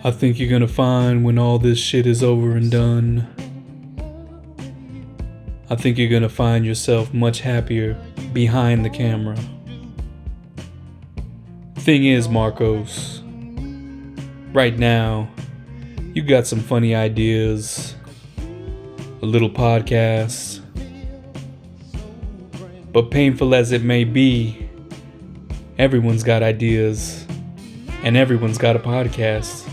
I think you're gonna find when all this shit is over and done, I think you're gonna find yourself much happier behind the camera. Thing is, Marcos, right now, you got some funny ideas, a little podcast, but painful as it may be, everyone's got ideas, and everyone's got a podcast,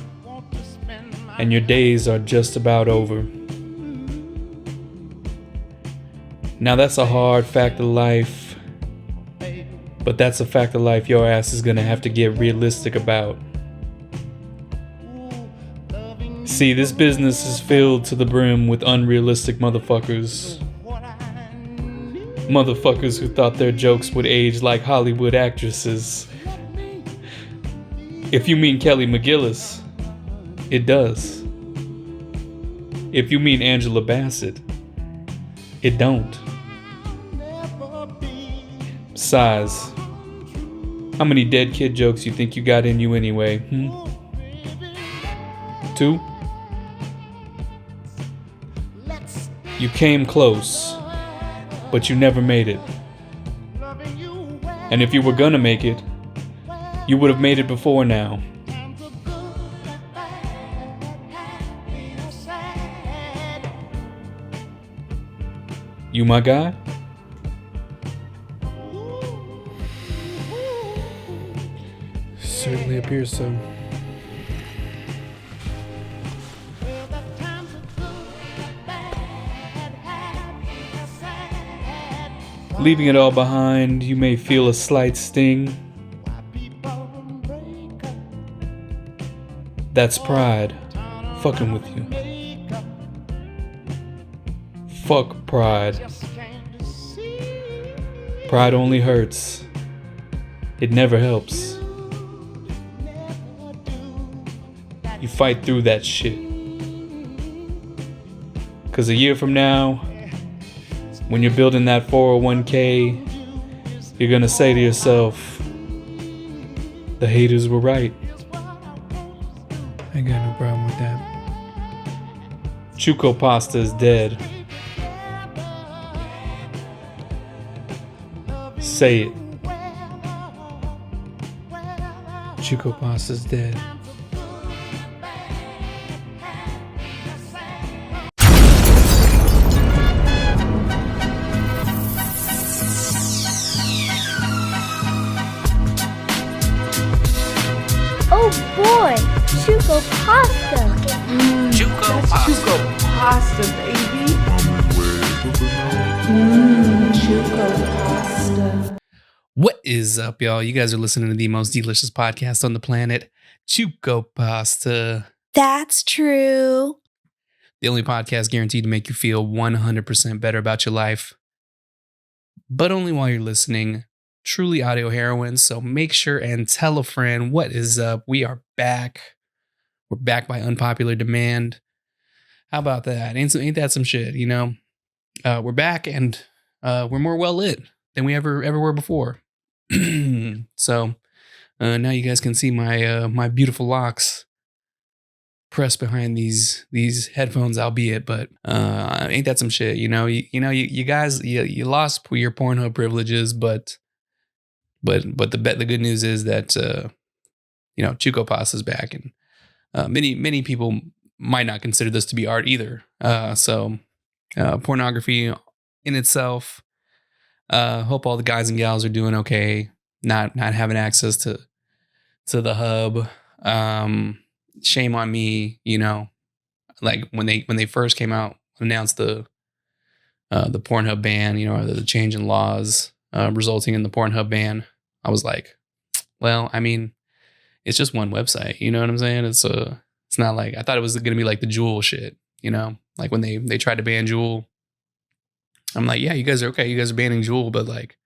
and your days are just about over. Now that's a hard fact of life, but that's a fact of life your ass is gonna have to get realistic about. See, this business is filled to the brim with unrealistic motherfuckers. Motherfuckers who thought their jokes would age like Hollywood actresses. If you mean Kelly McGillis, it does. If you mean Angela Bassett, it don't. Size. How many dead kid jokes you think you got in you anyway? 2? You came close, but you never made it. And if you were gonna make it, you would have made it before now. You my guy? Certainly appears so. Leaving it all behind, you may feel a slight sting. That's pride fucking with you. Fuck pride. Pride only hurts. It never helps. You fight through that shit. 'Cause a year from now, when you're building that 401k, you're gonna say to yourself, the haters were right. I got no problem with that. Chuco pasta is dead. Say it. Chuco pasta's dead. Oh boy, Chuco pasta. Chuco pasta. Chuco pasta, baby. Chuco pasta. What is up, y'all? You guys are listening to the most delicious podcast on the planet, Chuco Pasta. That's true. The only podcast guaranteed to make you feel 100% better about your life, but only while you're listening. Truly audio heroin, so make sure and tell a friend. What is up? We are back. We're back by unpopular demand. How about that? Ain't that some shit, you know? We're back and we're more well lit than we ever were before. So now you guys can see my my beautiful locks pressed behind these headphones, albeit, but ain't that some shit, you know? You guys you lost your Pornhub privileges, but the good news is that Chuco Pasta's back, and many people might not consider this to be art either. So pornography in itself. Hope all the guys and gals are doing okay. Not having access to the hub. Shame on me, you know. Like when they first came out, announced the Pornhub ban, you know, the change in laws resulting in the Pornhub ban. I was like, well, I mean, it's just one website, you know what I'm saying? It's not like, I thought it was gonna be like the Jewel shit, you know, like when they tried to ban Jewel. I'm like, yeah, you guys are okay. You guys are banning Jewel, but like,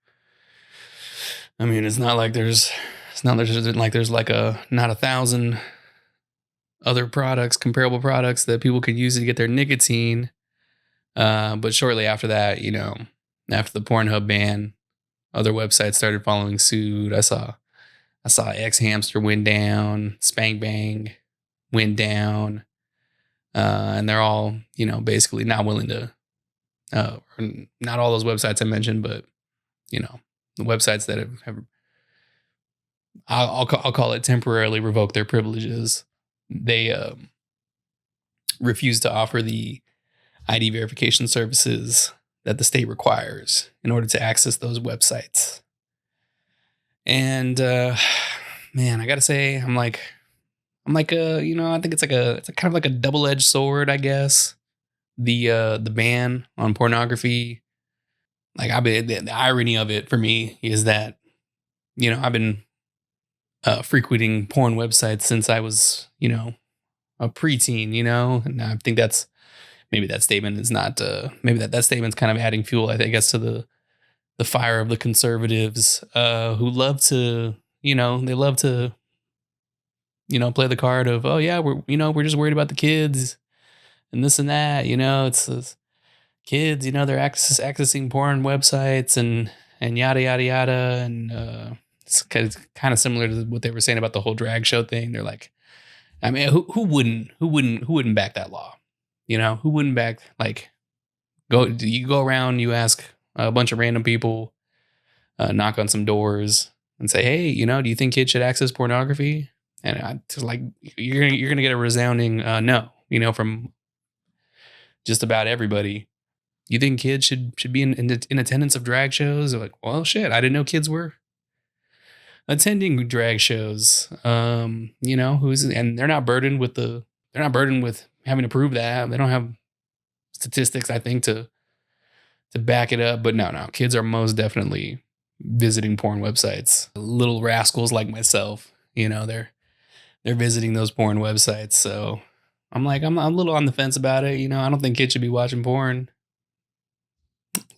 I mean, it's not like there's not 1,000 other products, comparable products that people can use to get their nicotine. But shortly after that, you know, after the Pornhub ban, other websites started following suit. I saw X Hamster went down, Spank Bang went down, and they're all, basically not willing to, or not all those websites I mentioned, but the websites that have I'll call it temporarily revoke their privileges. They refuse to offer the ID verification services that the state requires in order to access those websites. And man, I gotta say, I'm like I think it's kind of like a double-edged sword, I guess. The ban on pornography, like the irony of it for me is that I've been frequenting porn websites since I was a preteen, and I think that's maybe that statement is not maybe that statement's kind of adding fuel, I guess, to the fire of the conservatives who love to they love to play the card of, oh yeah, we're just worried about the kids and this and that, it's kids, they're accessing porn websites and yada yada yada, and it's kind of similar to what they were saying about the whole drag show thing. They're like, I mean, who wouldn't back that law? Who wouldn't back, like, you go around, you ask a bunch of random people, knock on some doors and say, hey, do you think kids should access pornography? And I just, like, you're gonna get a resounding no, from just about everybody. You think kids should be in attendance of drag shows? They're like, well, shit, I didn't know kids were attending drag shows. And they're not burdened with having to prove that. They don't have statistics, I think, to back it up. But no, kids are most definitely visiting porn websites. Little rascals like myself, they're visiting those porn websites. So I'm a little on the fence about it. I don't think kids should be watching porn.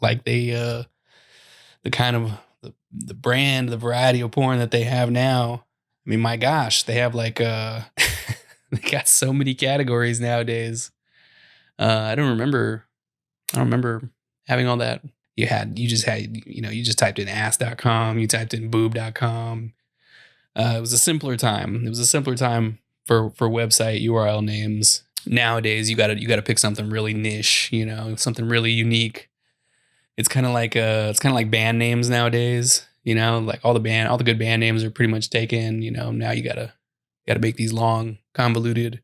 Like the kind of the brand, the variety of porn that they have now. I mean, my gosh, they have like they got so many categories nowadays. I don't remember having all that. You just typed in ass.com, you typed in boob.com. It was a simpler time. It was a simpler time for website URL names. Nowadays, you gotta pick something really niche, something really unique. It's kind of like band names nowadays, like all the good band names are pretty much taken. Now you gotta make these long, convoluted,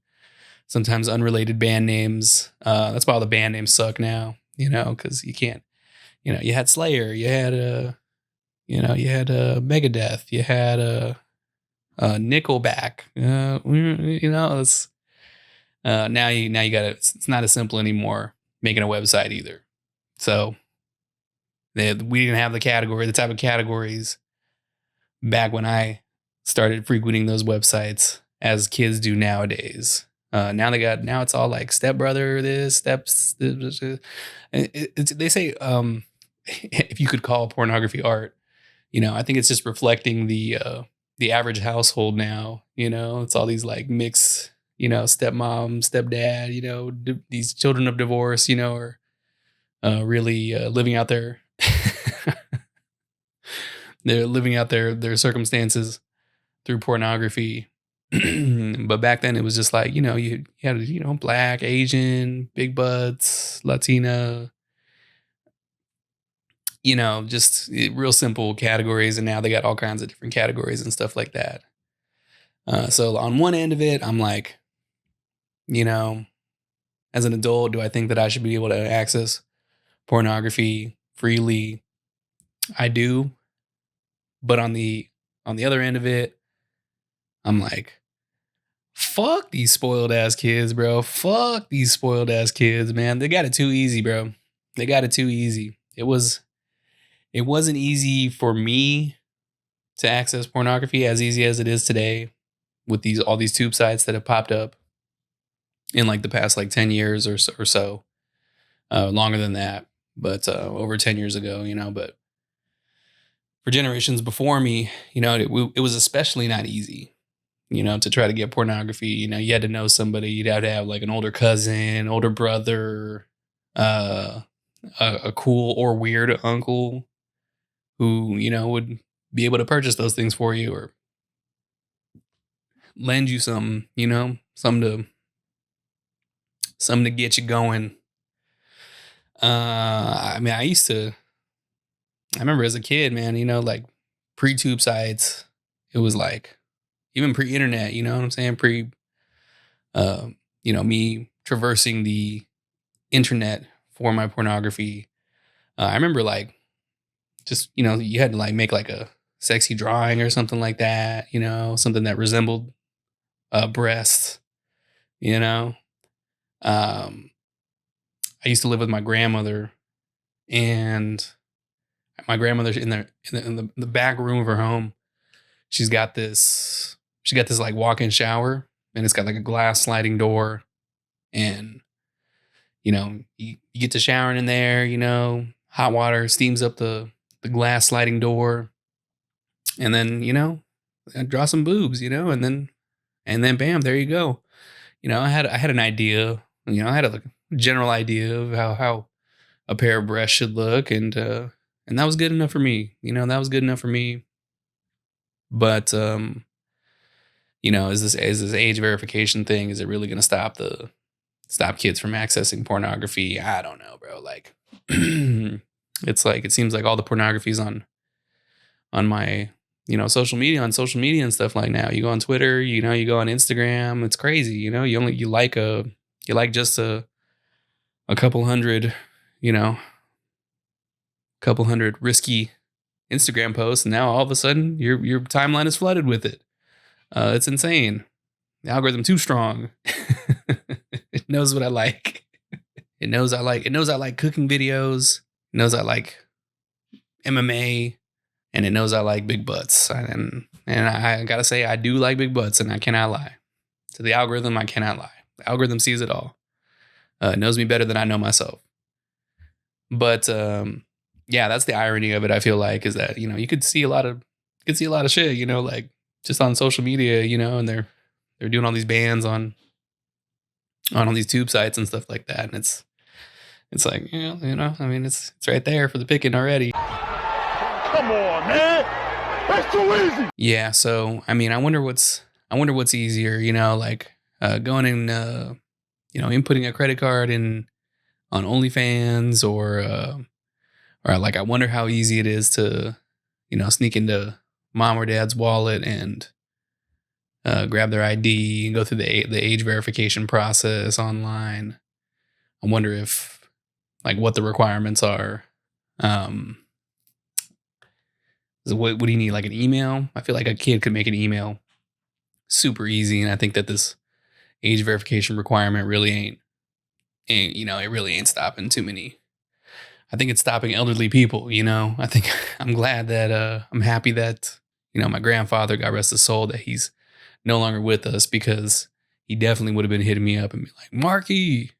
sometimes unrelated band names. That's why all the band names suck now, because you can't. You had Slayer, you had Megadeth, you had Nickelback. It's now you gotta. It's not as simple anymore making a website either. So we didn't have the type of categories back when I started frequenting those websites as kids do nowadays. Now it's all like stepbrother, this steps. They say if you could call pornography art, I think it's just reflecting the average household now. It's all these like mixed, stepmom, stepdad, these children of divorce, are really living out their they're living out their circumstances through pornography. But back then it was just like, you had, black, Asian, big butts, Latina, just real simple categories. And now they got all kinds of different categories and stuff like that. So on one end of it, I'm like, as an adult, do I think that I should be able to access pornography freely? I do. But on the other end of it, I'm like, fuck these spoiled ass kids, bro. Fuck these spoiled ass kids, man. They got it too easy, bro. They got it too easy. It wasn't easy for me to access pornography as easy as it is today with all these tube sites that have popped up in like the past like 10 years or so. Longer than that, but over 10 years ago, but for generations before me, it was especially not easy, to try to get pornography. You had to know somebody. You'd have to have like an older cousin, older brother, a cool or weird uncle who, would be able to purchase those things for you, or lend you something, you know, something to get you going. I mean, I remember as a kid, man, you know, like pre-tube sites, it was like even pre-internet, you know what I'm saying? You know, me traversing the internet for my pornography. I remember like just, you know, you had to like make like a sexy drawing or something like that, you know, something that resembled breasts, you know. Um, I used to live with my grandmother, and my grandmother's in the back room of her home. She's got this like walk-in shower, and it's got like a glass sliding door, and you know, you get to showering in there, you know, hot water steams up the glass sliding door, and then, you know, draw some boobs, you know, and then bam, there you go. You know, I had an idea, you know, I had a general idea of how a pair of breasts should look, and that was good enough for me. You know, that was good enough for me. But you know, is this age verification thing, is it really going to stop kids from accessing pornography? I don't know, bro. Like it's like, it seems like all the pornography is on my, you know, social media and stuff. Like now you go on Twitter, you know, you go on Instagram, it's crazy. You know, you like just a couple hundred, you know, couple hundred risky Instagram posts, and now all of a sudden your timeline is flooded with it. It's insane. The algorithm too strong. It knows what I like. It knows I like cooking videos. It knows I like MMA, and it knows I like big butts. And I gotta say, I do like big butts, and I cannot lie. To the algorithm, I cannot lie. The algorithm sees it all. It knows me better than I know myself. But yeah, that's the irony of it. I feel like, is that, you know, you could see a lot of shit, you know, like just on social media, you know, and they're doing all these bans on all these tube sites and stuff like that, and it's like, you know, I mean, it's right there for the picking already. Come on, man, that's too easy. Yeah, so I mean, I wonder what's easier, you know, like going and you know, inputting a credit card in on OnlyFans, or like, I wonder how easy it is to, you know, sneak into mom or dad's wallet and grab their ID and go through the age verification process online. I wonder if, like, what the requirements are. What do you need? Like an email? I feel like a kid could make an email super easy, and I think that this age verification requirement really ain't you know, it really ain't stopping too many. I think it's stopping elderly people, you know. I think I'm glad that I'm happy that, you know, my grandfather, God rest his soul, that he's no longer with us, because he definitely would have been hitting me up and be like, Marky,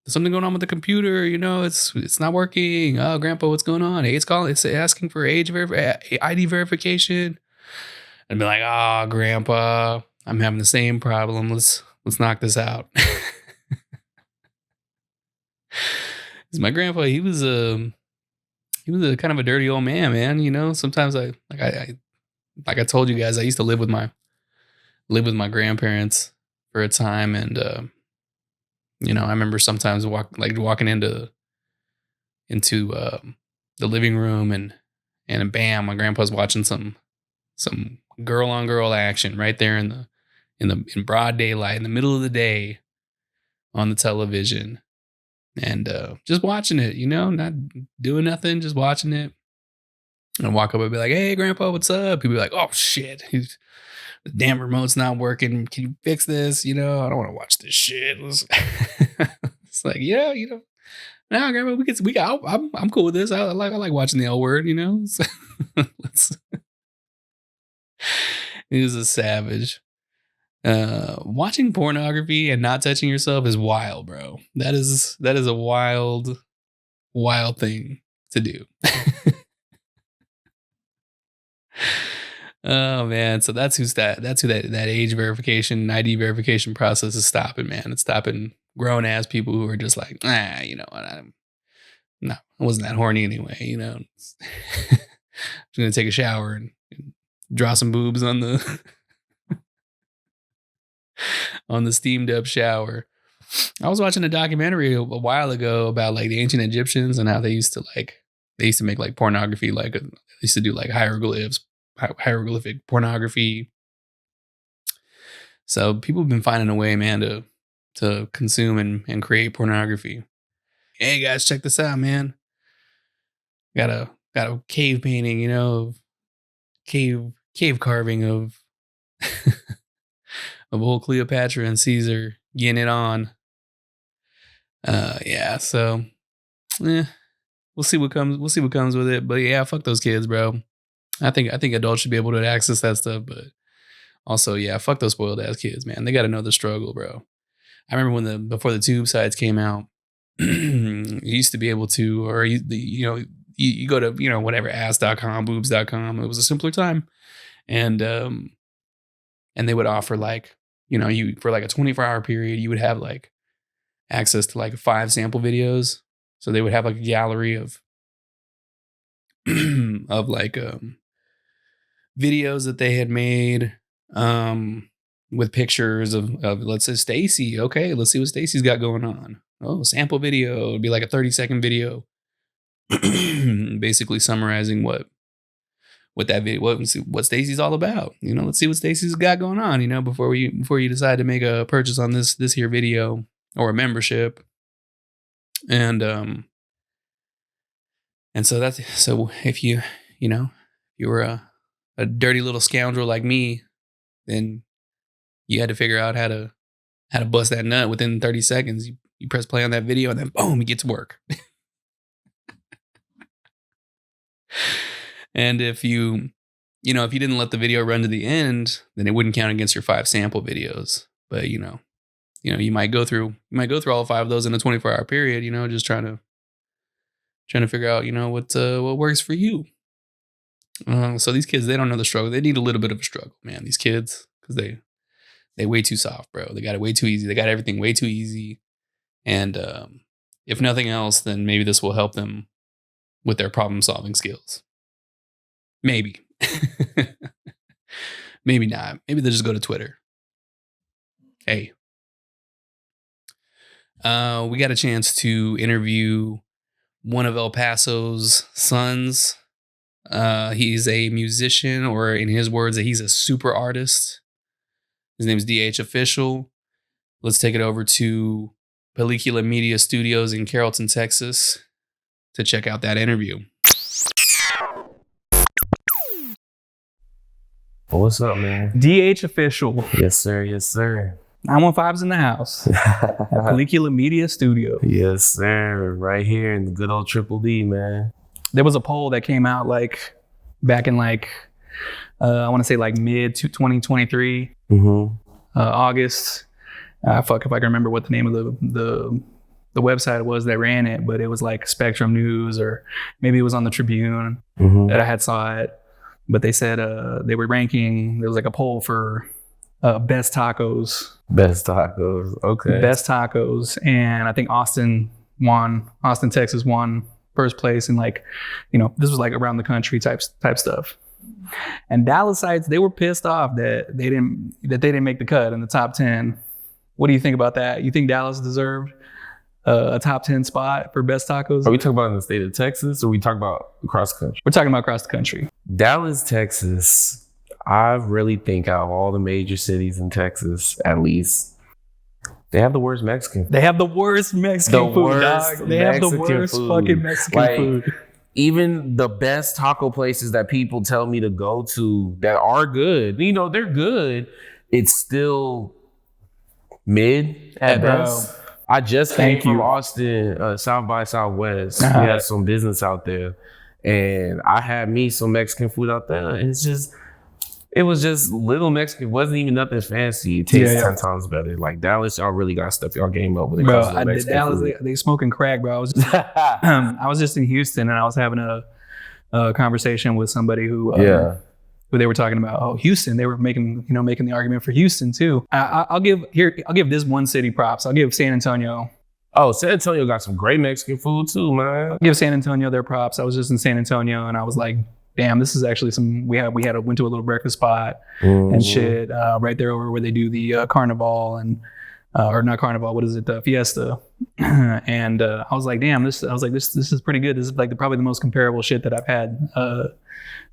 there's something going on with the computer, you know, it's not working. Oh, Grandpa, what's going on? Hey, it's asking for ID verification. I'd be like, oh, Grandpa, I'm having the same problem. Let's knock this out. My grandpa, he was a kind of a dirty old man, you know. Sometimes I told you guys, I used to live with my grandparents for a time, and you know, I remember sometimes walking into the living room, and bam, my grandpa's watching some girl on girl action right there in broad daylight, in the middle of the day, on the television. And just watching it, you know, not doing nothing, just watching it. And I'd walk up and be like, hey, Grandpa, what's up? He'd be like, oh, shit. The damn remote's not working. Can you fix this? You know, I don't want to watch this shit. It's like, yeah, you know, nah, Grandpa, I'm cool with this. I like watching the L Word, you know. He was a savage. Watching pornography and not touching yourself is wild, bro. That is a wild thing to do. Oh man, so that's who that age verification, ID verification process is stopping, man. It's stopping grown ass people who are just like, you know what, I wasn't that horny anyway, you know. I'm just gonna take a shower and draw some boobs on the on the steamed up shower. I was watching a documentary a while ago about like the ancient Egyptians and how they used to make like pornography, like they used to do like hieroglyphic pornography. So people have been finding a way, man, to consume and create pornography. Hey guys, check this out, man. Got a cave painting, you know, cave carving of of old Cleopatra and Caesar getting it on. Yeah, so we'll see what comes with it. But yeah, fuck those kids, bro. I think adults should be able to access that stuff, but also, yeah, fuck those spoiled ass kids, man. They got to know the struggle, bro. I remember before the tube sites came out, you used to be able to, or you go to, you know, whatever, ass.com, boobs.com. It was a simpler time. And they would offer like, you know, you for like a 24-hour period, you would have like access to like 5 sample videos. So they would have like a gallery of like videos that they had made with pictures of let's say Stacy. Okay, let's see what Stacy's got going on. Oh, sample video. It'd be like a 30-second video basically summarizing what that video, what Stacy's all about. You know, let's see what Stacy's got going on, you know, before you decide to make a purchase on this here video or a membership. And so if you were a dirty little scoundrel like me, then you had to figure out how to bust that nut within 30 seconds. You press play on that video and then boom, you get to work. And if you didn't let the video run to the end, then it wouldn't count against your 5 sample videos. But you might go through all 5 of those in a 24-hour period, you know, just trying to figure out, you know, what works for you. So these kids, they don't know the struggle. They need a little bit of a struggle, man. These kids, because they way too soft, bro. They got it way too easy. They got everything way too easy. And if nothing else, then maybe this will help them with their problem-solving skills. Maybe. Maybe not. Maybe they'll just go to Twitter. Hey. We got a chance to interview one of El Paso's sons. He's a musician, or in his words, he's a super artist. His name is DH Official. Let's take it over to Pellicula Media Studios in Carrollton, Texas, to check out that interview. What's up, man? DH Official. Yes, sir. Yes, sir. 915's in the house. At Pellicula Media Studio. Yes, sir. Right here in the good old Triple D, man. There was a poll that came out like back in like I want to say like mid 2023, August. Fuck if I can remember what the name of the website was that ran it, but it was like Spectrum News, or maybe it was on the Tribune that I had saw it. But they said they were ranking. There was like a poll for best tacos. Best tacos. Okay. Best tacos, and I think Austin, Texas won first place, and like, you know, this was like around the country type stuff. And Dallasites, they were pissed off that they didn't make the cut in the top 10. What do you think about that? You think Dallas deserved a top 10 spot for best tacos? Are we talking about in the state of Texas, or are we talking about across the country? We're talking about across the country. Dallas, Texas. I really think out of all the major cities in Texas, at least, they have the worst Mexican food. They have the worst Mexican food, dog. They have the worst fucking Mexican food. Even the best taco places that people tell me to go to that are good, you know, they're good. It's still mid at best. I just came from Austin, South by Southwest. We had some business out there, and I had me some Mexican food out there. And it was just little Mexican. It wasn't even nothing fancy. It tastes 10 times better. Like Dallas, y'all really got to step y'all game up when it comes to Mexican Dallas, food. they smoking crack, bro. I was just in Houston, and I was having a conversation with somebody who they were talking about. Oh, Houston. They were making the argument for Houston too. I'll give this one city props. I'll give San Antonio. Oh, San Antonio got some great Mexican food too, man. I'll give San Antonio their props. I was just in San Antonio, and I was like, damn, this is actually went to a little breakfast spot and shit right there over where they do the carnival and or not carnival, what is it, the fiesta. And I was like, damn, this is pretty good. This is like probably the most comparable shit that I've had to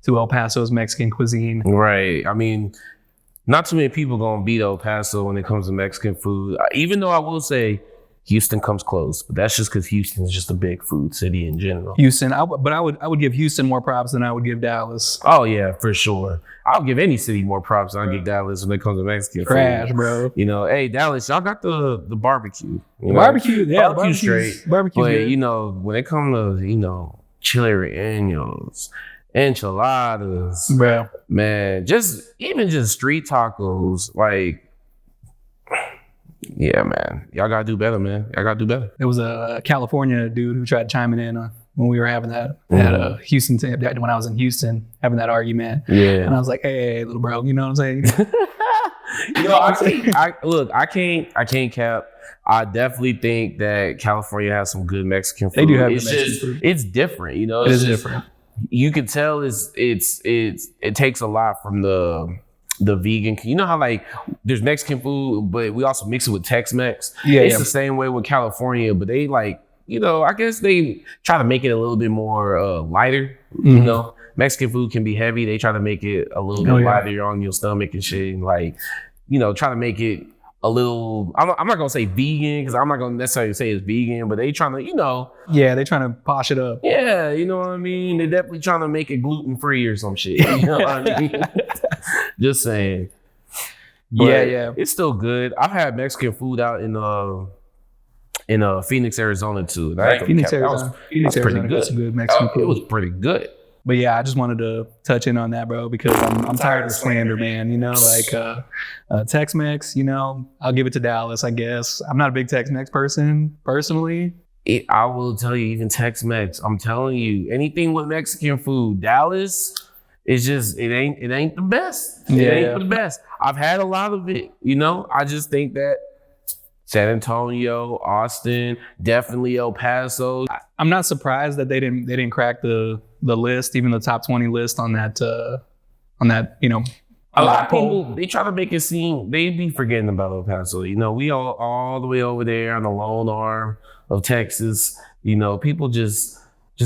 El Paso's Mexican cuisine. Right. I mean, not too many people gonna beat El Paso when it comes to Mexican food. Even though I will say Houston comes close, but that's just because Houston is just a big food city in general. Houston, I would give Houston more props than I would give Dallas. Oh yeah, for sure. I'll give any city more props than I give Dallas when it comes to Mexican Trash, food. bro. You know, hey Dallas, y'all got the barbecue. Barbecue, yeah, barbecue straight. Barbecue, but good. you know, when it comes to chile rellenos, enchiladas, bro, man, just street tacos, like. Yeah, man. Y'all gotta do better, man. Y'all gotta do better. There was a California dude who tried chiming in when we were having that at Houston, when I was in Houston, having that argument. Yeah. And I was like, hey, little bro, you know what I'm saying? I can't cap. I definitely think that California has some good Mexican food. They do have it's good Mexican food. It's different, you know. It is different. You can tell it takes a lot from the vegan, you know how like there's Mexican food, but we also mix it with Tex-Mex. It's the same way with California, but they like, I guess they try to make it a little bit more lighter. You know, Mexican food can be heavy. They try to make it a little bit lighter on your stomach and shit, and like, try to make it a little. I'm not gonna say vegan because I'm not gonna necessarily say it's vegan, but they trying to, Yeah, they trying to posh it up. Yeah, you know what I mean. They definitely trying to make it gluten free or some shit. You know what I mean? Just saying. But yeah. It's still good. I've had Mexican food out in Phoenix, Arizona too. Phoenix, Arizona. That was pretty good. Some good Mexican food. It was pretty good. But yeah, I just wanted to touch in on that, bro, because I'm tired of slander, man. Tex-Mex, I'll give it to Dallas, I guess. I'm not a big Tex-Mex person, personally. I will tell you, even Tex-Mex, I'm telling you, anything with Mexican food, Dallas, it's just, it ain't the best. It ain't the best. I've had a lot of it, I just think that San Antonio, Austin, definitely El Paso. I'm not surprised that they didn't crack the list, even the top 20 list on that. A lot of people, they try to make it seem they be forgetting about El Paso. We all the way over there on the lone arm of Texas. People just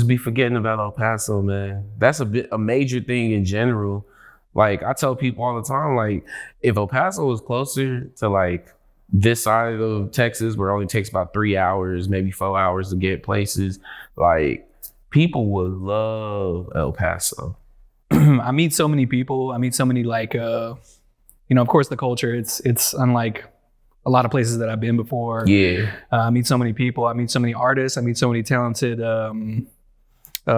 be forgetting about El Paso, man. That's a major thing in general. Like I tell people all the time, like if El Paso was closer to like this side of Texas, where it only takes about 3 hours, maybe 4 hours to get places, like people would love El Paso. I meet so many people. I meet so many like, of course the culture, it's unlike a lot of places that I've been before. Yeah. I meet so many people. I meet so many artists. I meet so many talented,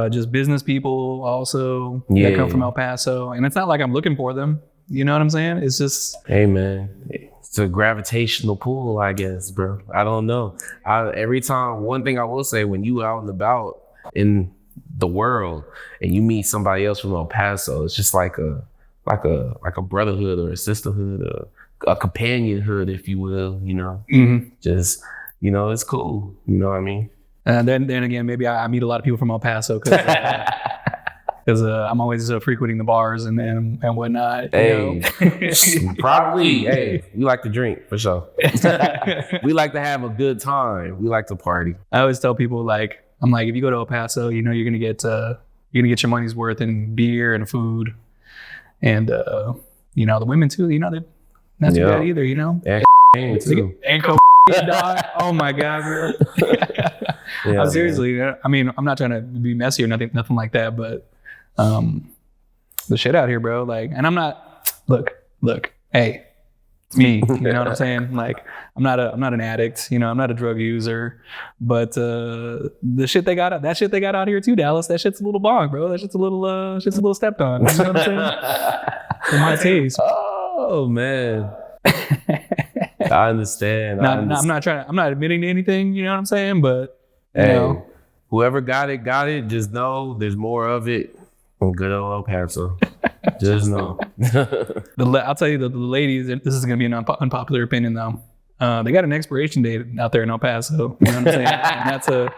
just business people also that come from El Paso. And it's not like I'm looking for them. You know what I'm saying? It's just, hey man, it's a gravitational pull, I guess, bro. I don't know. Every time, one thing I will say, when you out and about in the world and you meet somebody else from El Paso, it's just like a brotherhood or a sisterhood, a companionhood, if you will. Just it's cool. You know what I mean? And then again, maybe I meet a lot of people from El Paso because I'm always frequenting the bars and whatnot. Hey, probably. Hey, we like to drink for sure. We like to have a good time. We like to party. I always tell people I'm like, if you go to El Paso, you're gonna get your money's worth in beer and food, and the women too. They're not too bad either. And too. And dog. Oh my god, bro. Seriously, I mean, I'm not trying to be messy or nothing like that, but the shit out here, bro. And I'm not. Look. Hey, it's me. You know what I'm saying? I'm not an addict. I'm not a drug user. But the shit they got out here too, Dallas. That shit's a little bong, bro. That shit's a little stepped on. You know what I'm saying? For my taste. Oh man. I understand. I'm not admitting to anything. You know what I'm saying? But whoever got it. Just know there's more of it in good old El Paso. Just know. I'll tell you the ladies. This is gonna be an unpopular opinion though. They got an expiration date out there in El Paso. You know what I'm saying?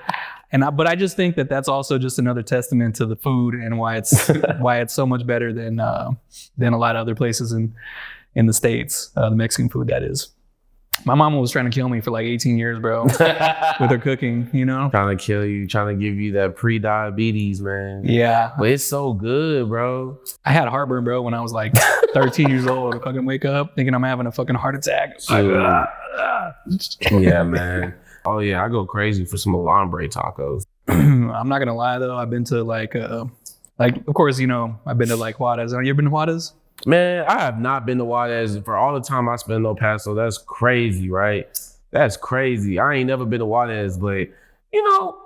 And But I just think that that's also just another testament to the food and why it's so much better than a lot of other places in the States, the Mexican food that is. My mama was trying to kill me for like 18 years, bro, with her cooking, you know? Trying to kill you, trying to give you that pre-diabetes, man. Yeah. But it's so good, bro. I had heartburn, bro, when I was like 13 years old. I fucking wake up thinking I'm having a fucking heart attack. Yeah, man. Oh, yeah, I go crazy for some alambre tacos. I'm not gonna lie, though. I've been to like, of course, you know, I've been to like Juarez. Have you ever been to Juarez? Man, I have not been to Juarez for all the time I spent in El Paso. That's crazy, right? That's crazy. I ain't never been to Juarez, but, you know,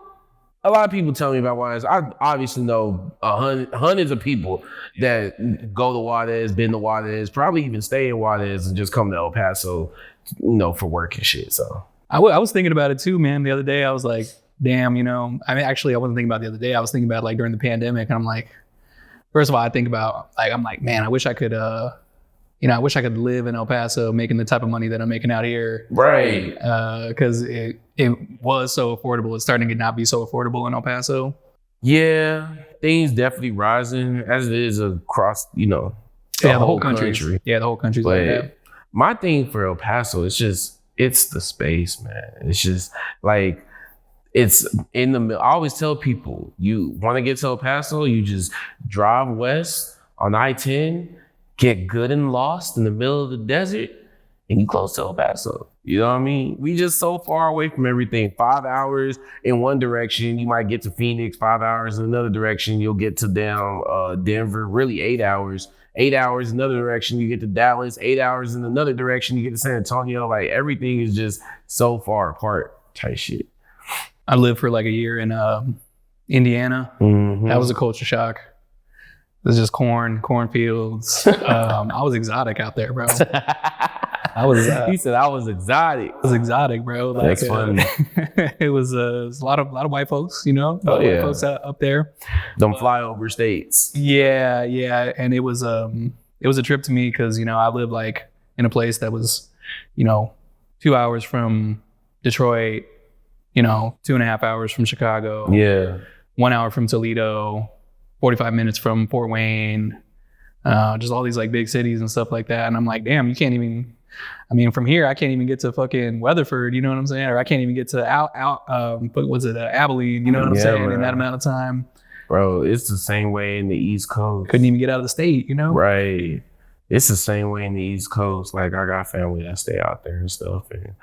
a lot of people tell me about Juarez. I obviously know hundreds of people that go to Juarez, been to Juarez, probably even stay in Juarez and just come to El Paso, you know, for work and shit. So I was thinking about it too, man. The other day, I was like, damn, you know, I mean, actually, I wasn't thinking about it the other day. I was thinking about it, like during the pandemic, and I'm like, first of all, I think about I'm like, man, I wish I could, I wish I could live in El Paso making the type of money that I'm making out here. right. Because it was so affordable. It's starting to not be so affordable in El Paso. Yeah, things definitely rising as it is across, you know, The whole country. Yeah, the whole country's But like that. my thing for El Paso is just, it's the space, man. It's just like, it's in the middle. I always tell people, you want to get to El Paso, you just drive west on I-10, get good and lost in the middle of the desert, and you close to El Paso. You know what I mean? We just so far away from everything. 5 hours in one direction, you might get to Phoenix. 5 hours in another direction, you'll get to down Denver. Really 8 hours. 8 hours in another direction, you get to Dallas. 8 hours in another direction, you get to San Antonio. Like, everything is just so far apart type shit. I lived for like a year in Indiana. Mm-hmm. That was a culture shock. It was just cornfields. I was exotic out there, bro. I was. He said I was exotic. I was exotic, bro. Like, That's funny. It was a lot of white folks, you know. White folks up there. Them flyover states. Yeah, and it was a trip to me because, you know, I lived like in a place that was, you know, 2 hours from Detroit, you know, 2.5 hours from Chicago. Yeah. 1 hour from Toledo, 45 minutes from Fort Wayne, just all these like big cities and stuff like that. And I'm like, damn, you can't even, I mean, from here, I can't even get to fucking Weatherford, you know what I'm saying? Or I can't even get to Abilene, you know what I'm saying? Man. In that amount of time. Bro, it's the same way in the East Coast. Couldn't even get out of the state, you know? Right. It's the same way in the East Coast. Like, I got family that stay out there and stuff. And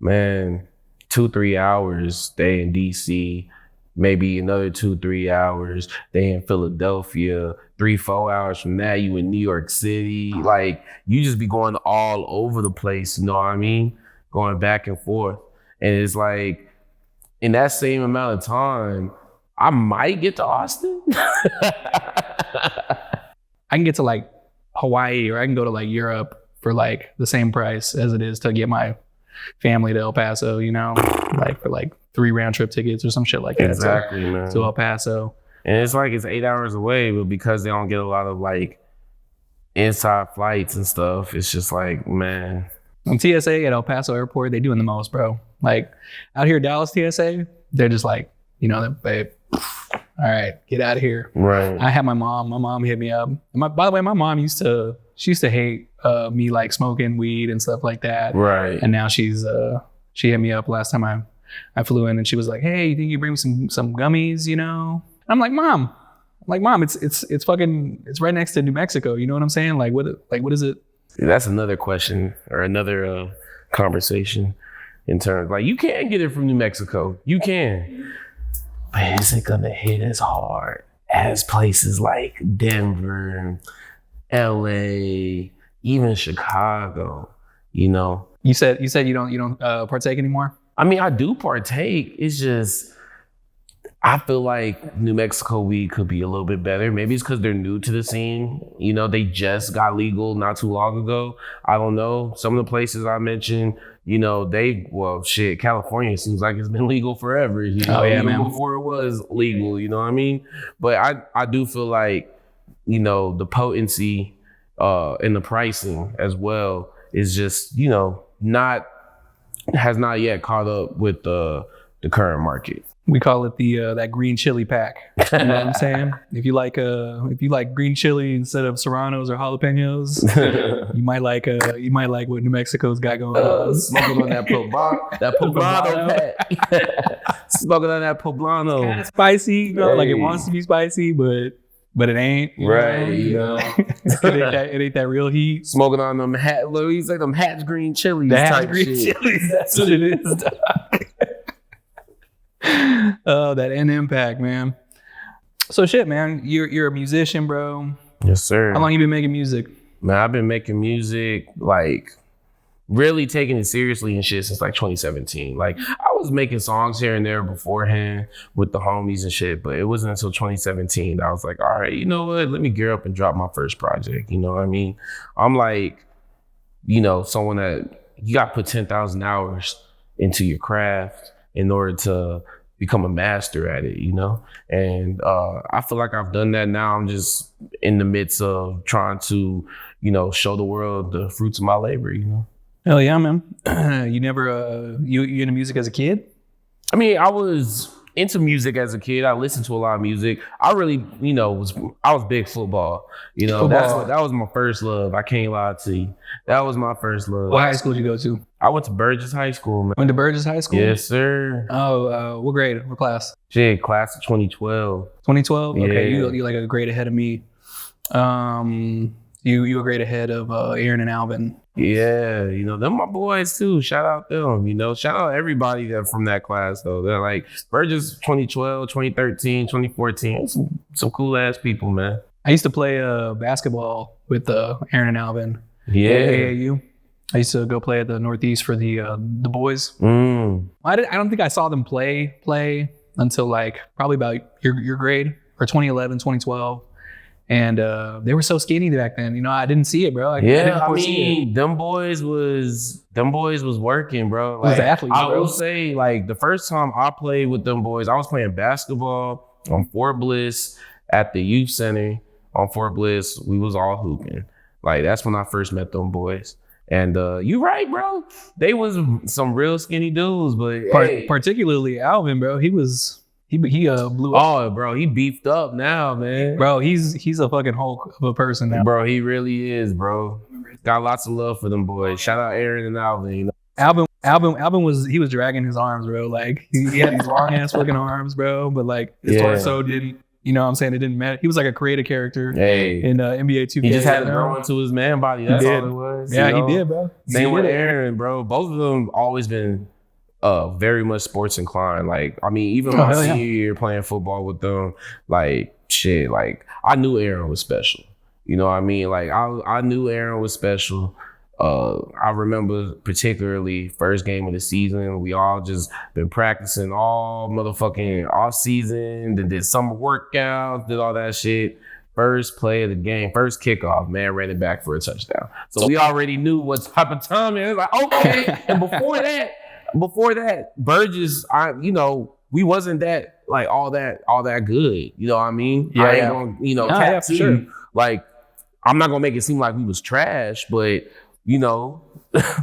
man, 2-3 hours, stay in DC, maybe another 2-3 hours, they in Philadelphia, 3-4 hours from that, you in New York City. Like, you just be going all over the place, you know what I mean? Going back and forth. And it's like, in that same amount of time, I might get to Austin. I can get to like Hawaii, or I can go to like Europe for like the same price as it is to get my family to El Paso, you know, like for like 3 round trip tickets or some shit like that. Exactly, man. To El Paso. And it's like, it's 8 hours away, but because they don't get a lot of like inside flights and stuff, it's just like, man. On TSA at El Paso Airport, they doing the most, bro. Like out here, Dallas TSA, they're just like, you know, babe, all right, get out of here. Right. I had my mom hit me up. And by the way, my mom used to hate me like smoking weed and stuff like that. Right. And now she hit me up last time I flew in, and she was like, hey, you think you bring me some gummies, you know? And I'm like, Mom, it's fucking, it's right next to New Mexico. You know what I'm saying? Like, what is it? That's another question or another conversation in terms, like, you can get it from New Mexico. You can. But is it gonna hit as hard as places like Denver, LA, even Chicago, you know? You said you don't partake anymore? I mean, I do partake. It's just, I feel like New Mexico weed could be a little bit better. Maybe it's because they're new to the scene. You know, they just got legal not too long ago. I don't know. Some of the places I mentioned, you know, California seems like it's been legal forever. You know, yeah, even man. before it was legal, you know what I mean? But I do feel like, you know, the potency and the pricing as well is just, you know, has not yet caught up with the the current market. We call it the that green chili pack. You know what I'm saying? If you like green chili instead of serranos or jalapenos, you might like what New Mexico's got going on. Smoking on that poblano pack. Smoking on that poblano. Kind of spicy, you know, like it wants to be spicy, but it ain't. Right, you know. it ain't that real heat. Smoking on them he's like them Hatch green chilies. The Hatch type green shit. chilies. That's what it is, dog. Oh, that NM pack, man. So shit, man. You're a musician, bro. Yes, sir. How long you been making music? Man, I've been making music, like really taking it seriously and shit since like 2017. Like I was making songs here and there beforehand with the homies and shit, but it wasn't until 2017 that I was like, all right, you know what? Let me gear up and drop my first project. You know what I mean? I'm like, you know, someone that you got to put 10,000 hours into your craft in order to become a master at it, you know? And I feel like I've done that now. I'm just in the midst of trying to, you know, show the world the fruits of my labor, you know? Hell yeah, man. You never, you into music as a kid? I mean, I was into music as a kid. I listened to a lot of music. I really, you know, I was big football. You know, that was my first love. I can't lie to you. That was my first love. What high school did you go to? I went to Burgess High School, man. Went to Burgess High School? Yes, sir. Oh, what grade? What class? Shit, class of 2012. 2012? Yeah. Okay, you like a grade ahead of me. You a grade ahead of Aaron and Alvin. Yeah, you know, them my boys too. Shout out them, you know. Shout out everybody that from that class though. They're like Burgess 2012, 2013, 2014. Some cool ass people, man. I used to play basketball with Aaron and Alvin. Yeah. At AAU. I used to go play at the Northeast for the Boyz. I don't think I saw them play until like probably about your grade or 2011, 2012. And they were so skinny back then. You know, I didn't see it, bro. I mean, them boys was working, bro. Like, athletes, I bro. will say, like, the first time I played with them boys, I was playing basketball on Fort Bliss at the youth center on Fort Bliss. We was all hooping. Like, that's when I first met them boys. And you right, bro. They was some real skinny dudes, but particularly Alvin, bro. He blew up. Oh, bro, he beefed up now, man. Bro, he's a fucking Hulk of a person now. Bro, he really is, bro. Got lots of love for them boys. Shout out Aaron and Alvin. You know? Alvin was dragging his arms, bro. Like he had these long ass fucking arms, bro. But like his torso didn't. You know what I'm saying? It didn't matter. He was like a creative character in NBA 2K. He just had to grow into his man body. That's all it was. Yeah, he did, bro. Same with Aaron, bro. Both of them always been very much sports inclined. Like, I mean, even my senior year playing football with them, like, shit, like, I knew Aaron was special. You know what I mean? Like, I knew Aaron was special. I remember particularly first game of the season, we all just been practicing all motherfucking off season, then did summer workouts, did all that shit. First play of the game, first kickoff, man ran it back for a touchdown. So we already knew what type of time it was. Like, okay. And before that, Burgess, we wasn't that like all that good. You know what I mean? Yeah, I ain't gonna, for sure. Like, I'm not gonna make it seem like we was trash, but you know,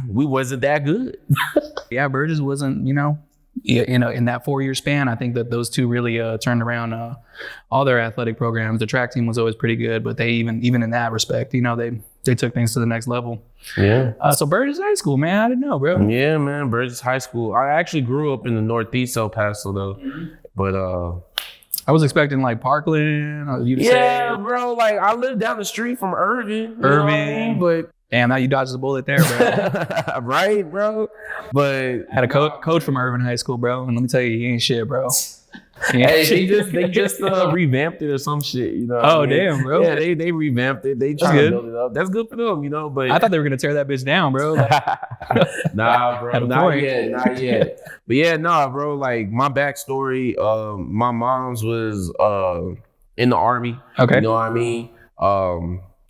we wasn't that good. Yeah, Burgess wasn't, in that 4-year span, I think that those two really turned around all their athletic programs. The track team was always pretty good, but they even in that respect, they took things to the next level. Yeah. So Burgess High School, man, I didn't know, bro. Yeah, man, Burgess High School. I actually grew up in the Northeast El Paso though, but I was expecting like Parkland or you to say. Bro, like I lived down the street from Irvin. But damn, now you dodged the bullet there, bro. Right, bro. But had a coach from Irvin High School, bro, and let me tell you, he ain't shit, bro. They just revamped it or some shit, you know. Oh, damn, bro. Yeah, they revamped it. They tried to build it up. That's good for them, But I thought they were gonna tear that bitch down, bro. Like, nah, bro, not yet. But yeah, nah, bro. Like my backstory, my mom's was in the Army. Okay, you know what I mean.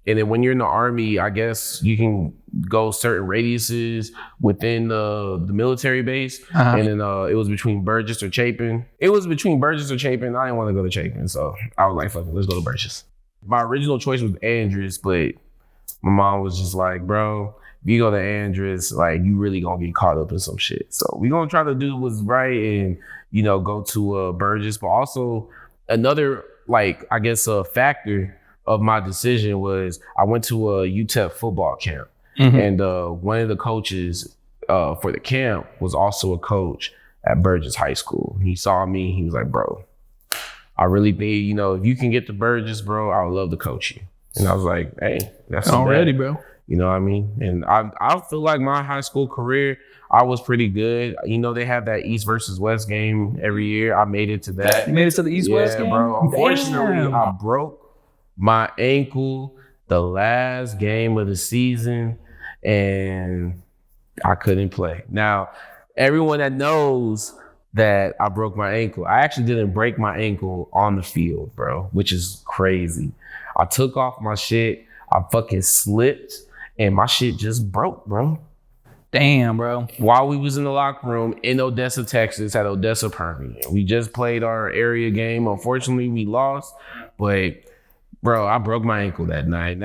And then when you're in the Army, I guess you can go certain radiuses within the military base. And then it was between Burgess or Chapin. I didn't want to go to Chapin. So I was like, fuck it, let's go to Burgess. My original choice was Andrews, but my mom was just like, bro, if you go to Andrus, like you really gonna get caught up in some shit. So we gonna try to do what's right and, you know, go to Burgess. But also another, like, I guess a factor of my decision was I went to a UTEP football camp. And one of the coaches for the camp was also a coach at Burgess High School. He saw me, he was like, bro, I really think, you know, if you can get to Burgess, bro, I would love to coach you. And I was like, hey, that's already, bro. You know what I mean? And I feel like my high school career, I was pretty good. You know, they have that East versus West game every year. I made it to that. You made it to the East-West game? Bro. Unfortunately, Damn. I broke my ankle the last game of the season, and I couldn't play. Now, everyone that knows that I broke my ankle, I actually didn't break my ankle on the field, bro, which is crazy. I took off my shit, I fucking slipped, and my shit just broke, bro. Damn, bro. While we was in the locker room in Odessa, Texas, at Odessa Permian. We just played our area game. Unfortunately, we lost, but bro, I broke my ankle that night.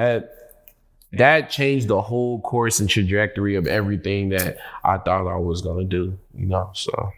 That changed the whole course and trajectory of everything that I thought I was gonna do, you know. So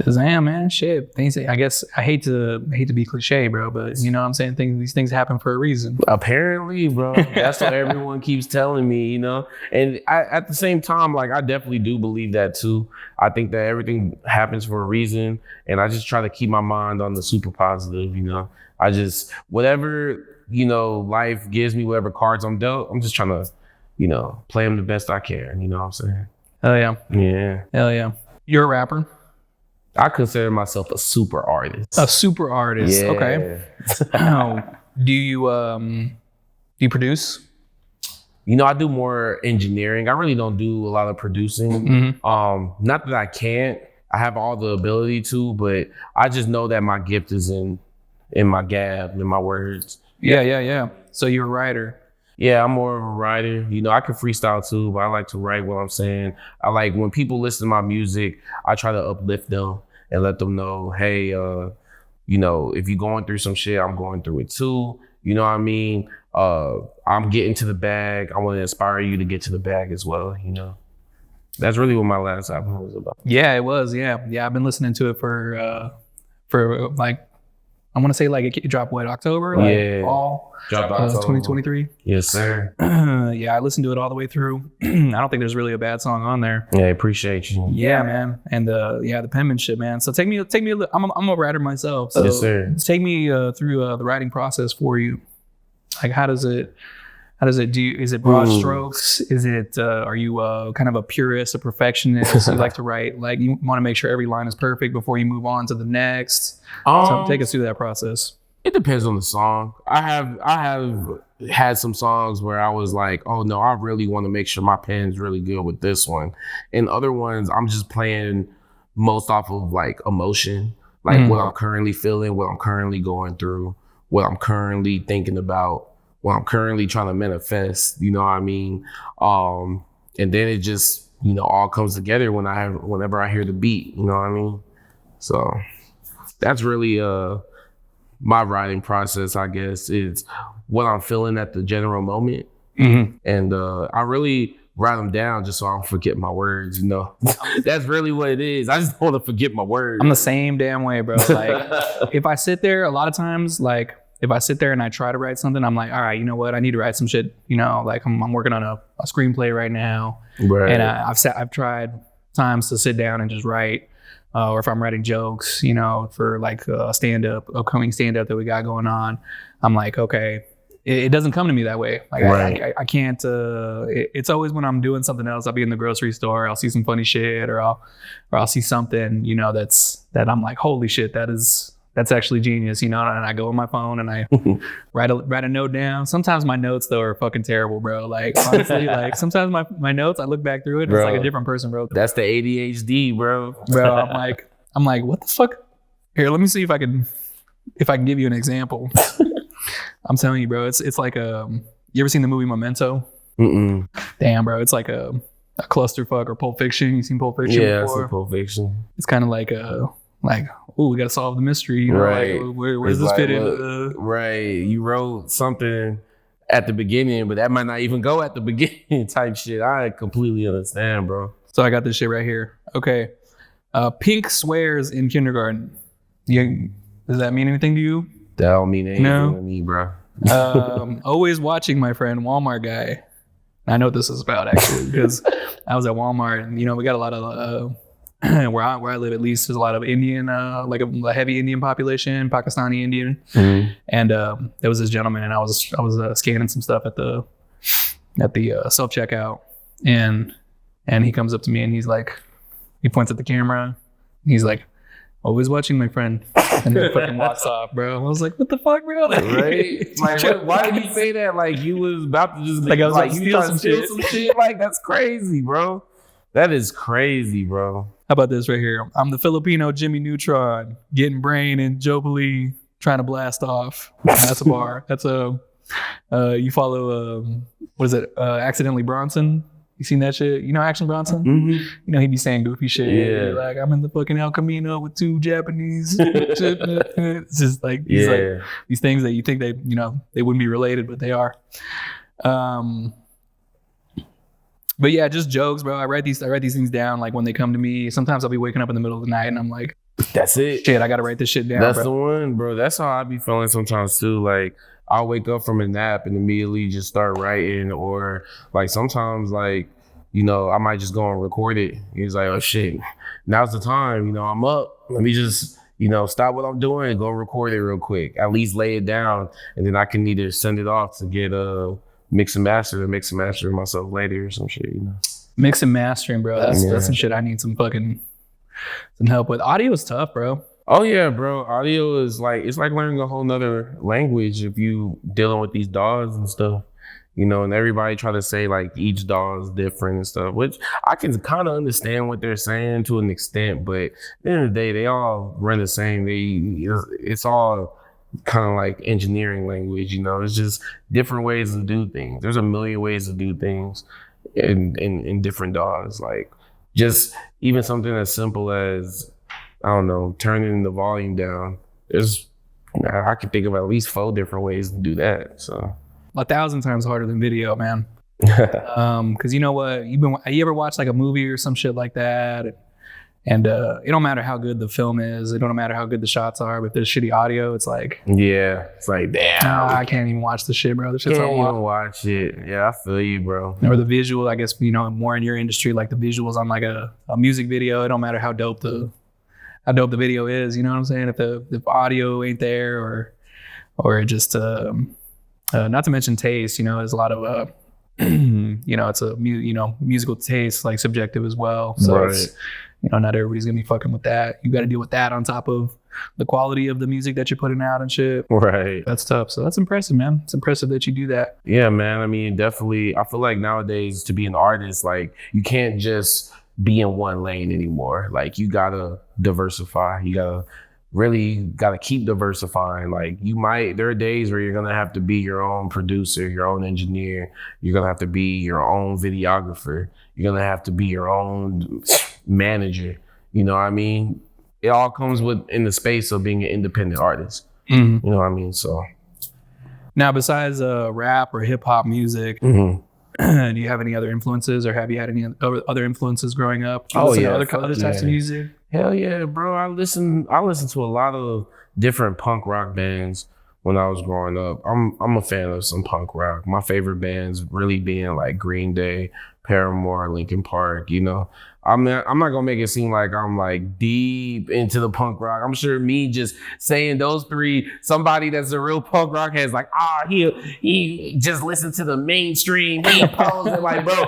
Damn, man, shit. I guess I hate to be cliche, bro, but you know what I'm saying? These things happen for a reason. Apparently, bro. That's what everyone keeps telling me, you know. And at the same time, like, I definitely do believe that too. I think that everything happens for a reason, and I just try to keep my mind on the super positive, you know. I just, whatever, you know, life gives me, whatever cards I'm dealt, I'm just trying to, you know, play them the best I can, you know what I'm saying? Hell yeah. Yeah. Hell yeah. You're a rapper? I consider myself a super artist. A super artist. Yeah. Okay. Do you produce? You know, I do more engineering. I really don't do a lot of producing. Not that I can't. I have all the ability to, but I just know that my gift is in my gab, in my words. Yeah. So you're a writer. Yeah, I'm more of a writer. You know, I can freestyle too, but I like to write what I'm saying. I like when people listen to my music, I try to uplift them and let them know, hey, you know, if you're going through some shit, I'm going through it too. You know what I mean? I'm getting to the bag. I want to inspire you to get to the bag as well, you know? That's really what my last album was about. Yeah, it was. Yeah. I've been listening to it for like, I want to say like it dropped October? Like, yeah. Fall. Dropped October. 2023. Yes, sir. Yeah, I listened to it all the way through. I don't think there's really a bad song on there. Yeah, I appreciate you. Yeah, man. And the penmanship, man. So take me I'm a writer myself. So yes, sir. Take me through the writing process for you. Like, how does it is it broad strokes? Is it are you kind of a purist, a perfectionist? You like to write, like, you want to make sure every line is perfect before you move on to the next. So take us through that process. It depends on the song. I have had some songs where I was like, oh no, I really want to make sure my pen's really good with this one. And other ones, I'm just playing most off of like emotion, like what I'm currently feeling, what I'm currently going through, what I'm currently thinking about, what I'm currently trying to manifest, you know what I mean? And then it just, you know, all comes together whenever I hear the beat, you know what I mean? So that's really my writing process, I guess, is what I'm feeling at the general moment. And I really write them down just so I don't forget my words, you know? That's really what it is. I just don't want to forget my words. I'm the same damn way, bro. Like, if I sit there, a lot of times, like, if I sit there and I try to write something, I'm like, all right, you know what? I need to write some shit, you know, like I'm working on a screenplay right now. Right. And I've tried times to sit down and just write, or if I'm writing jokes, you know, for like a upcoming stand-up that we got going on, I'm like, okay, it doesn't come to me that way. Like, right. I can't, it's always when I'm doing something else. I'll be in the grocery store, I'll see some funny shit, or I'll see something, you know, that I'm like, holy shit, that's actually genius, you know. And I go on my phone and I write a note down. Sometimes my notes though are fucking terrible, bro. Like, honestly, like sometimes my notes, I look back through it, and it's like a different person wrote them. That's the ADHD, bro. Bro, I'm like, what the fuck? Here, let me see if I can give you an example. I'm telling you, bro, it's like you ever seen the movie Memento? Damn, bro, it's like a clusterfuck. Or Pulp Fiction. You seen Pulp Fiction? Yeah, before? I seen Pulp Fiction. It's kind of like oh, we gotta solve the mystery, you know, right? Like, where does this fit in? Right, you wrote something at the beginning, but that might not even go at the beginning type shit. I completely understand, bro. So I got this shit right here. Okay. Pink swears in kindergarten. Does that mean anything to you? That don't mean anything to me, bro. Always watching my friend, Walmart guy. I know what this is about actually because I was at Walmart and we got a lot of where I live at least there's a lot of Indian like a heavy Indian population, Pakistani Indian. And there was this gentleman and I was scanning some stuff at the self checkout and he comes up to me and he's like, he points at the camera, he's like, always watching my friend, and then fucking walks off, bro. I was like, what the fuck, bro? Like, right? Like, why did he say that? Like, you was about to just like I was like, you trying to steal some shit? Like, that's crazy, bro. That is crazy, bro. How about this right here? I'm the Filipino Jimmy Neutron, getting brain and Jopali trying to blast off. That's a bar. That's a you follow what is it? Accidentally Bronson. You seen that shit? You know Action Bronson? Mm-hmm. He'd be saying goofy shit. Yeah. Like, I'm in the fucking El Camino with 2 Japanese. It's just like, like these things that you think they wouldn't be related, but they are. But yeah, just jokes, bro. I write these things down like when they come to me. Sometimes I'll be waking up in the middle of the night and I'm like, that's it. Shit, I gotta write this shit down. That's bro. the one, bro. That's how I be feeling sometimes too. Like, I'll wake up from a nap and immediately just start writing, or like sometimes like, I might just go and record it. He's like, oh shit, now's the time, I'm up. Let me just, stop what I'm doing and go record it real quick. At least lay it down and then I can either send it off to get mix and master myself later or some shit, Mix and mastering, bro. That's some shit I need some help with. Audio is tough, bro. Oh yeah, bro. Audio is like, it's like learning a whole nother language if you dealing with these DAWs and stuff, and everybody try to say like each DAW is different and stuff, which I can kind of understand what they're saying to an extent, but at the end of the day, they all run the same. It's all kind of like engineering language, it's just different ways to do things. There's a million ways to do things in different DAWs. Like just even something as simple as, I don't know, turning the volume down. I can think of at least 4 different ways to do that. So 1,000 times harder than video, man. Because you know what? You ever watch like a movie or some shit like that? And it don't matter how good the film is. It don't matter how good the shots are. But if there's shitty audio, it's like, it's like, damn. I can't even watch the shit, bro. The shit's can't even watch it. Yeah, I feel you, bro. Or the visual, I guess, more in your industry, like the visuals on like a music video. It don't matter how dope the video is. You know what I'm saying? If the audio ain't there or it just not to mention taste. There's a lot of it's a musical taste, like subjective as well. So right. It's, not everybody's gonna be fucking with that. You got to deal with that on top of the quality of the music that you're putting out and shit. Right. That's tough. So that's impressive, man. It's impressive that you do that. Yeah, man. I mean, definitely. I feel like nowadays to be an artist, like you can't just be in one lane anymore. Like you gotta diversify. You gotta keep diversifying. Like there are days where you're gonna have to be your own producer, your own engineer. You're gonna have to be your own videographer. You're gonna have to be your own manager. You know what I mean? It all comes in the space of being an independent artist. Mm-hmm. You know what I mean? So now, besides rap or hip hop music, mm-hmm. Do you have any other influences, or have you had any other influences growing up? Other types of music. Hell yeah, bro. I listened to a lot of different punk rock bands when I was growing up. I'm a fan of some punk rock. My favorite bands really being like Green Day, Paramore, Linkin Park, I'm not gonna make it seem like I'm like deep into the punk rock. I'm sure me just saying those 3, somebody that's a real punk rock has like, he just listened to the mainstream. He opposed it, like, bro.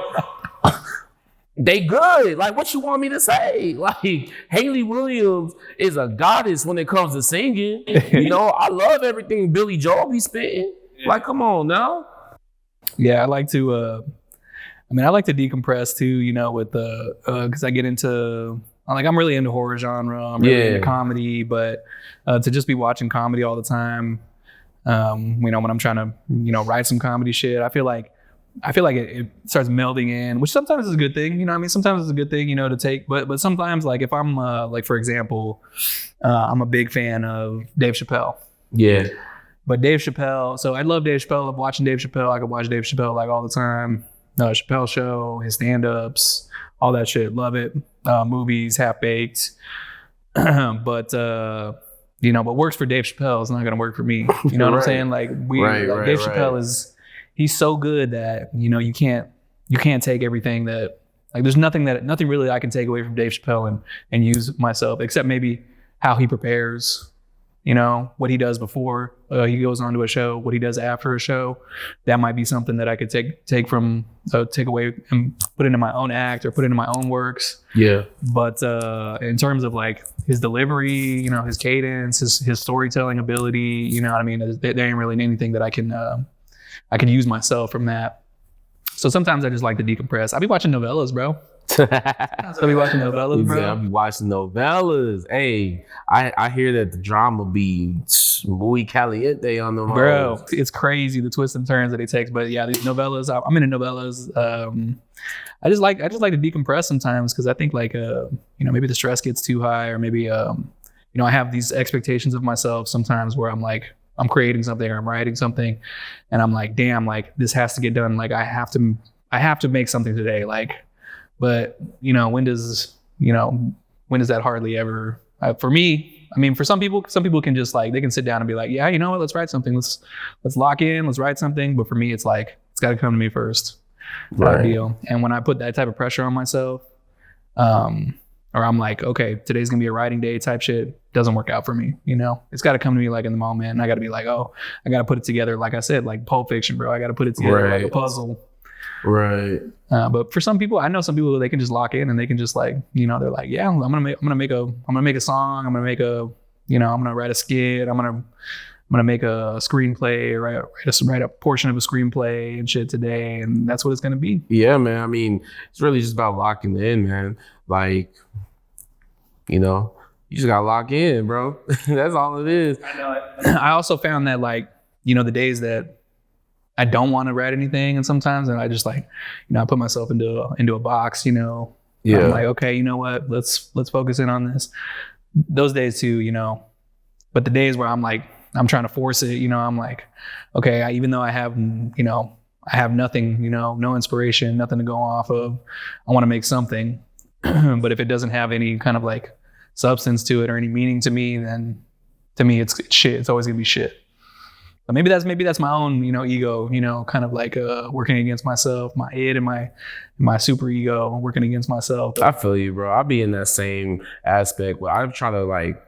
They good. Like, what you want me to say? Like, Haley Williams is a goddess when it comes to singing. I love everything Billy Joel be spitting. Like, come on now. Yeah, I like to decompress too, with because I get into, I'm really into horror genre. I'm really into comedy, but to just be watching comedy all the time, when I'm trying to, write some comedy shit, I feel like it starts melding in, which sometimes is a good thing. Sometimes it's a good thing, to take, but sometimes like if I'm like, for example, I'm a big fan of Dave Chappelle. Yeah. But Dave Chappelle, so I love Dave Chappelle. I'm watching Dave Chappelle. I could watch Dave Chappelle like all the time. Chappelle Show, his stand-ups, all that shit. Love it. Movies, Half-Baked. But what works for Dave Chappelle is not gonna work for me. You know what I'm saying? Like Dave Chappelle he's so good that you can't take everything that, like, there's nothing really I can take away from Dave Chappelle and use myself, except maybe how he prepares. What he does before he goes on to a show, what he does after a show. That might be something that I could take away and put into my own act or put into my own works. Yeah. But in terms of like his delivery, his cadence, his storytelling ability, there ain't really anything that I can use myself from that. So sometimes I just like to decompress. I be watching novellas, bro. I be watching novellas, bro. Yeah, I be watching novellas. Hey, I hear that the drama be muy caliente on them. Bro, it's crazy the twists and turns that it takes. But yeah, these novellas, I'm into novellas. I just like to decompress sometimes because I think like maybe the stress gets too high, or maybe I have these expectations of myself sometimes where I'm like, I'm creating something or I'm writing something, and I'm like, damn, like this has to get done. Like I have to make something today. Like, but when does that hardly ever? For me, I mean, for some people can just like, they can sit down and be like, yeah, you know what, let's write something. Let's lock in. Let's write something. But for me, it's like, it's got to come to me first. Right. Deal. And when I put that type of pressure on myself, or I'm like, okay, today's gonna be a writing day type shit, doesn't work out for me. It's got to come to me like in the moment. And I got to be like, oh, I got to put it together. Like I said, like Pulp Fiction, bro. I got to put it together like a puzzle. Right. But for some people, I know some people, they can just lock in and they can just like, they're like, yeah, I'm gonna make a song. I'm gonna write a skit. I'm gonna make a screenplay, write a portion of a screenplay and shit today, and that's what it's gonna be. Yeah, man. I mean, it's really just about locking in, man. Like, you just gotta lock in, bro. That's all it is. I know it. I also found that like, the days that I don't want to write anything, and sometimes, and I just like, I put myself into a box, Yeah. I'm like, okay, you know what? Let's focus in on this. Those days too, But the days where I'm like, I'm trying to force it, I'm like, okay, even though I have, I have nothing, no inspiration, nothing to go off of. I want to make something, but if it doesn't have any kind of like substance to it or any meaning to me, then to me it's shit. It's always gonna be shit. But maybe that's my own, ego, kind of like working against myself, my id and my super ego working against myself. I feel you, bro. I'll be in that same aspect. Well, I'm trying to like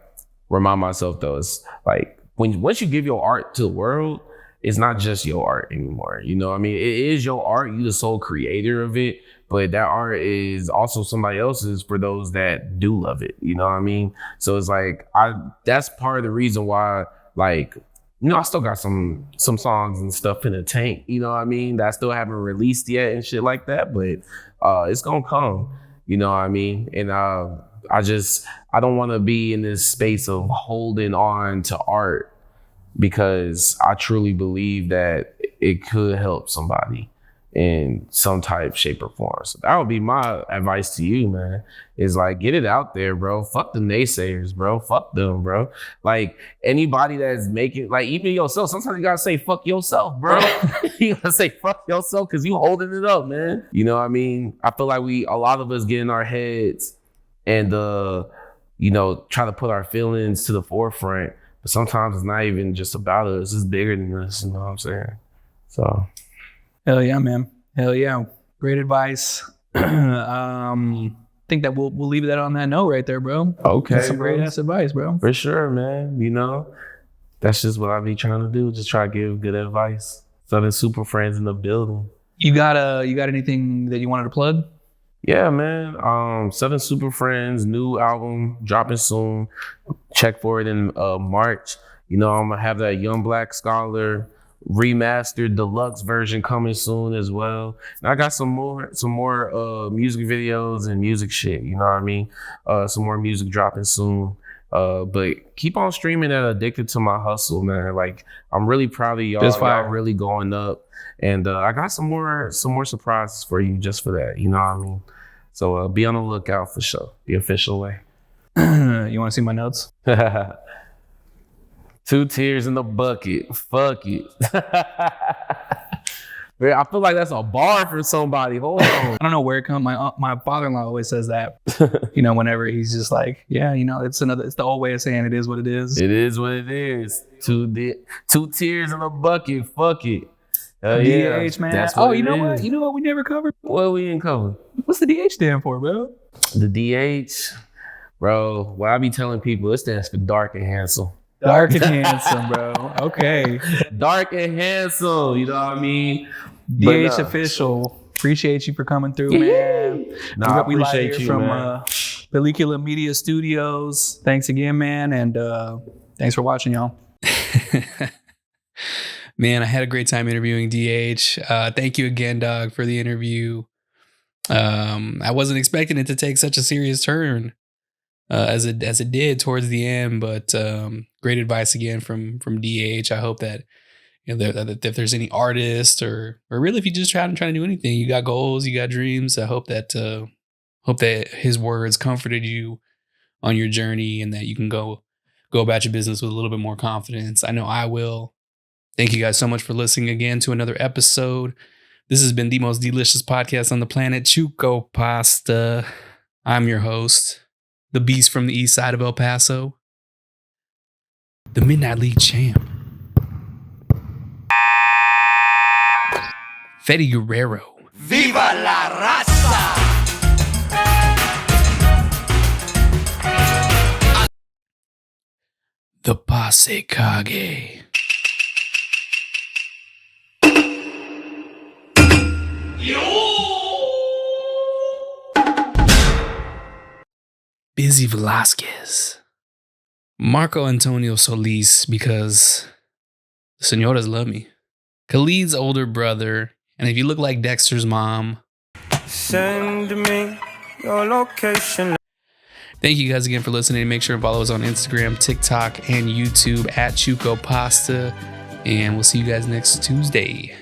remind myself though, it's like once you give your art to the world, it's not just your art anymore. It is your art. You're the sole creator of it, but that art is also somebody else's for those that do love it. You know what I mean? So it's like that's part of the reason why, like, I still got some songs and stuff in the tank, that I still haven't released yet and shit like that, but it's gonna come, And I don't want to be in this space of holding on to art because I truly believe that it could help somebody in some type, shape, or form. So that would be my advice to you, man, is like, get it out there, bro. Fuck the naysayers, bro. Fuck them, bro. Like, anybody that's making, like, even yourself, sometimes you gotta say fuck yourself, bro. You gotta say fuck yourself because you holding it up, man. You know what I mean? I feel like a lot of us get in our heads and try to put our feelings to the forefront, but sometimes it's not even just about us. It's bigger than us, you know what I'm saying? So hell yeah, man. Hell yeah. Great advice. Think that we'll leave that on that note right there, bro. Okay. That's some great ass advice, bro. For sure, man. That's just what I be trying to do. Just try to give good advice. Southern Super Friends in the building. You got anything that you wanted to plug? Yeah, man. Southern Super Friends, new album dropping soon. Check for it in March. I'm gonna have that Young Black Scholar remastered deluxe version coming soon as well. And I got some more music videos and music shit, you know what I mean? Some more music dropping soon. But keep on streaming that Addicted to My Hustle, man. Like, I'm really proud of y'all. Y'all really going up. And I got some more surprises for you just for that, you know what I mean? So be on the lookout for sure, the official way. You want to see my notes? 2 tears in the bucket. Fuck it. Man, I feel like that's a bar for somebody. Hold on. I don't know where it comes. My father-in-law always says that. You know, whenever he's just like, yeah, you know, it's the old way of saying it is what it is. It is what it is. 2 tears in the bucket. Fuck it. DH, man. That's what you know it what? is. You know what we never covered? What we didn't cover? What's the DH stand for, bro? The DH, bro. What I be telling people, it stands for dark and handsome. Dark and handsome, bro. Okay. Dark and handsome. You know what I mean? DH official. Appreciate you for coming through, man. Nah, I we live appreciate here you, from man. Pellicula Media Studios. Thanks again, man, and thanks for watching, y'all. Man, I had a great time interviewing DH. Thank you again, dog, for the interview. I wasn't expecting it to take such a serious turn as it did towards the end, but great advice again from DH. I hope that that if there's any artist or really if you just trying to do anything, you got goals, you got dreams. I hope that his words comforted you on your journey and that you can go about your business with a little bit more confidence. I know I will. Thank you guys so much for listening again to another episode. This has been the most delicious podcast on the planet, Chuco Pasta. I'm your host, the beast from the east side of El Paso, the Midnight League champ, Fetty Guerrero. Viva la raza! The Pase Kage. Busy Velasquez. Marco Antonio Solis, because the señoras love me. Khalid's older brother, and if you look like Dexter's mom. Send me your location. Thank you guys again for listening. Make sure to follow us on Instagram, TikTok, and YouTube at Chuco Pasta. And we'll see you guys next Tuesday.